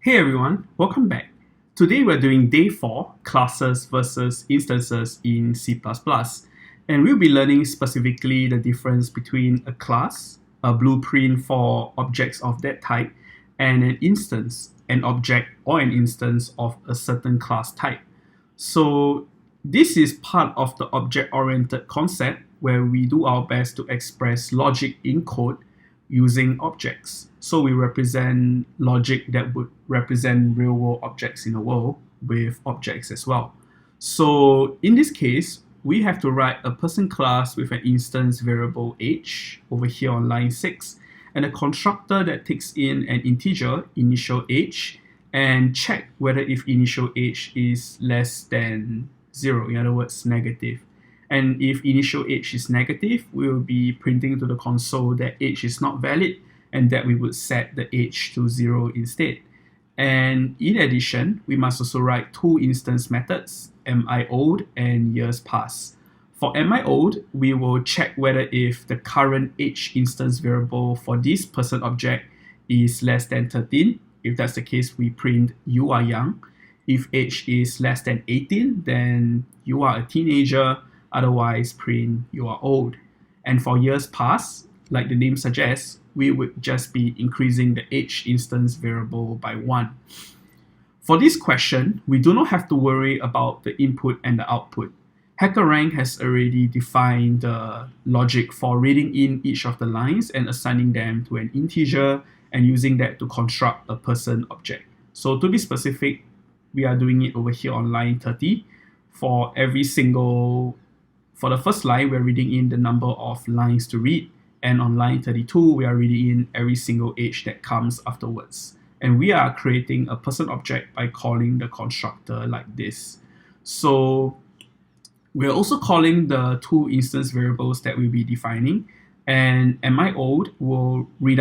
Hey everyone, welcome back. Today we're doing day 4, classes versus instances in C++. And we'll be learning specifically the difference between a class, a blueprint for objects of that type, and an instance, an object or an instance of a certain class type. So this is part of the object-oriented concept where we do our best to express logic in code using objects. So we represent logic that would represent real world objects in the world with objects as well. So in this case, we have to write a person class with an instance variable age over here on line 6 and a constructor that takes in an integer initial age and check whether if initial age is less than 0, in other words negative. And if initial age is negative, we will be printing to the console that age is not valid and that we would set the age to 0 instead. And in addition, we must also write two instance methods, miold and yearsPass. For miold, we will check whether if the current age instance variable for this person object is less than 13. If that's the case, we print you are young. If age is less than 18, then you are a teenager. Otherwise, print you are old. And for yearsPass, like the name suggests, we would just be increasing the age instance variable by 1. For this question, we do not have to worry about the input and the output. HackerRank has already defined the logic for reading in each of the lines and assigning them to an integer and using that to construct a person object. So to be specific, we are doing it over here on line 30. For the first line, we're reading in the number of lines to read. And on line 32, we are reading in every single age that comes afterwards. And we are creating a person object by calling the constructor like this. So we're also calling the two instance variables that we'll be defining. And miold will write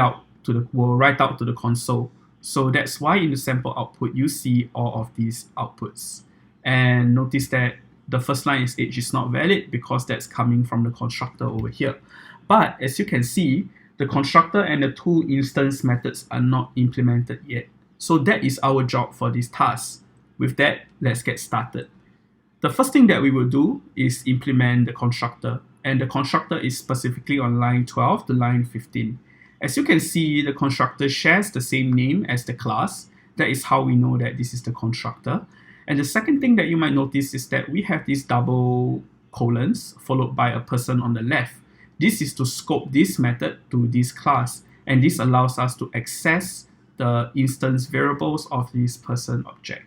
out to the console. So that's why in the sample output, you see all of these outputs. And notice that the first line is age is not valid because that's coming from the constructor over here. But as you can see, the constructor and the two instance methods are not implemented yet. So that is our job for this task. With that, let's get started. The first thing that we will do is implement the constructor. And the constructor is specifically on line 12 to line 15. As you can see, the constructor shares the same name as the class. That is how we know that this is the constructor. And the second thing that you might notice is that we have these double colons followed by a person on the left. This is to scope this method to this class, and this allows us to access the instance variables of this person object.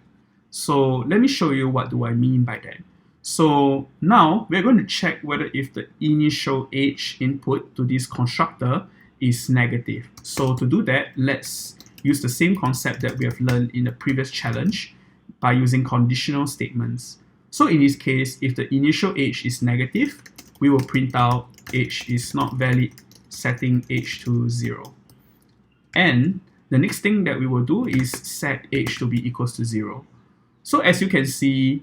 So let me show you what do I mean by that. So now we're going to check whether if the initial age input to this constructor is negative. So to do that, let's use the same concept that we have learned in the previous challenge by using conditional statements. So in this case, if the initial age is negative, we will print out age is not valid, setting age to 0. And the next thing that we will do is set age to be equals to 0. So as you can see,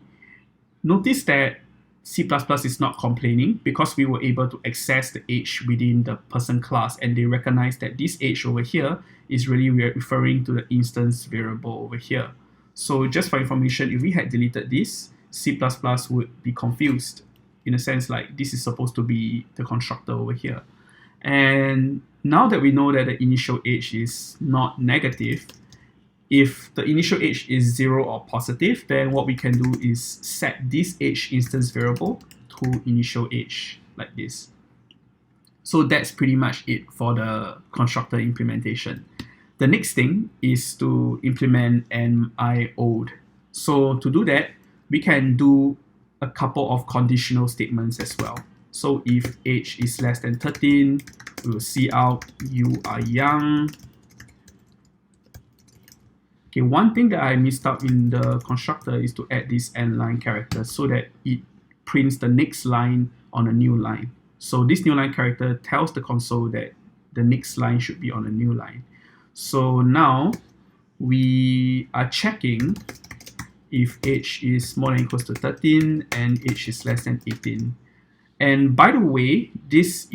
notice that C++ is not complaining because we were able to access the age within the person class, and they recognize that this age over here is really referring to the instance variable over here. So just for information, if we had deleted this, C++ would be confused in a sense like this is supposed to be the constructor over here. And now that we know that the initial age is not negative, if the initial age is 0 or positive, then what we can do is set this age instance variable to initial age like this. So that's pretty much it for the constructor implementation. The next thing is to implement miold. So to do that, we can do a couple of conditional statements as well. So if age is less than 13, we will see out you are young. Okay, one thing that I missed out in the constructor is to add this end line character so that it prints the next line on a new line. So this new line character tells the console that the next line should be on a new line. So now we are checking if age is more than or equals to 13 and age is less than 18. And by the way, this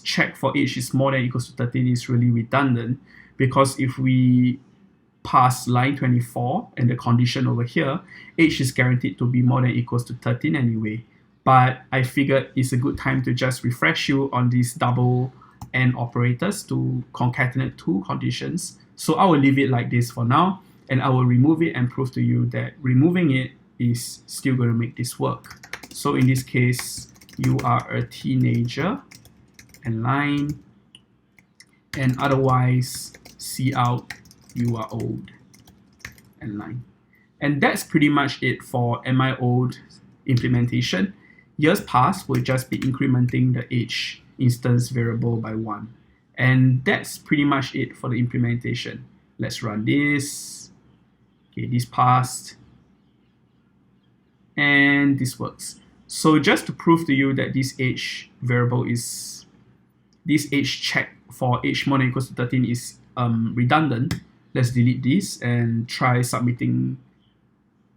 check for age is more than or equals to 13 is really redundant because if we pass line 24 and the condition over here, age is guaranteed to be more than equals to 13 anyway. But I figured it's a good time to just refresh you on these double AND operators to concatenate two conditions. So I will leave it like this for now, and I will remove it and prove to you that removing it is still going to make this work. So in this case, you are a teenager and line, and otherwise see out, you are old and line. And that's pretty much it for Am I Old implementation. Years past will just be incrementing the age instance variable by 1. And that's pretty much it for the implementation. Let's run this. Okay, this passed. And this works. So just to prove to you that this age variable is, this age check for age more than or equals to 13 is redundant, let's delete this and try submitting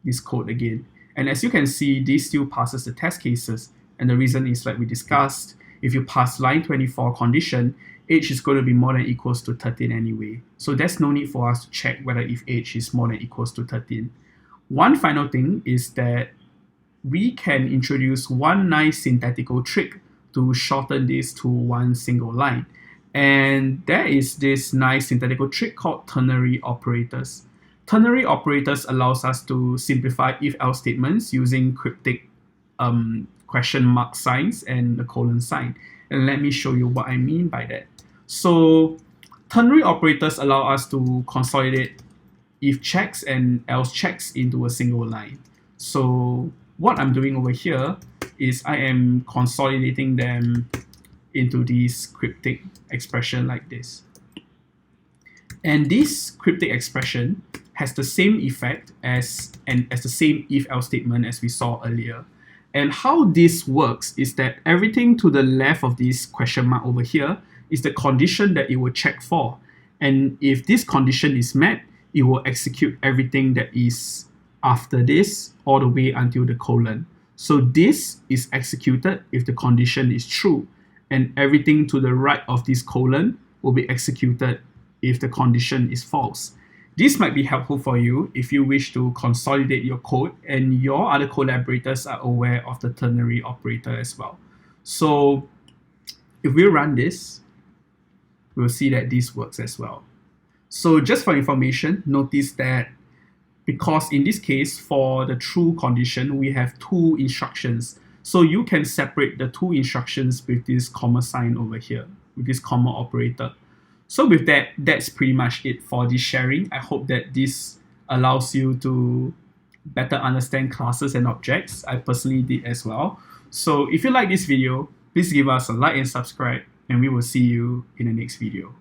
this code again. And as you can see, this still passes the test cases. And the reason is, like we discussed, if you pass line 24 condition, age is going to be more than or equals to 13 anyway. So there's no need for us to check whether if age is more than or equals to 13. One final thing is that we can introduce one nice syntactical trick to shorten this to one single line. And there is this nice syntactical trick called ternary operators. Ternary operators allows us to simplify if-else statements using cryptic question mark signs and the colon sign. And let me show you what I mean by that. So ternary operators allow us to consolidate if checks and else checks into a single line. So what I'm doing over here is I am consolidating them into this cryptic expression like this. And this cryptic expression has the same effect as the same if-else statement as we saw earlier. And how this works is that everything to the left of this question mark over here is the condition that it will check for. And if this condition is met, it will execute everything that is after this all the way until the colon. So this is executed if the condition is true, and everything to the right of this colon will be executed if the condition is false. This might be helpful for you if you wish to consolidate your code and your other collaborators are aware of the ternary operator as well. So if we run this, we'll see that this works as well. So just for information, notice that because in this case, for the true condition, we have two instructions. So you can separate the two instructions with this comma sign over here, with this comma operator. So with that, that's pretty much it for this sharing. I hope that this allows you to better understand classes and objects. I personally did as well. So if you like this video, please give us a like and subscribe, and we will see you in the next video.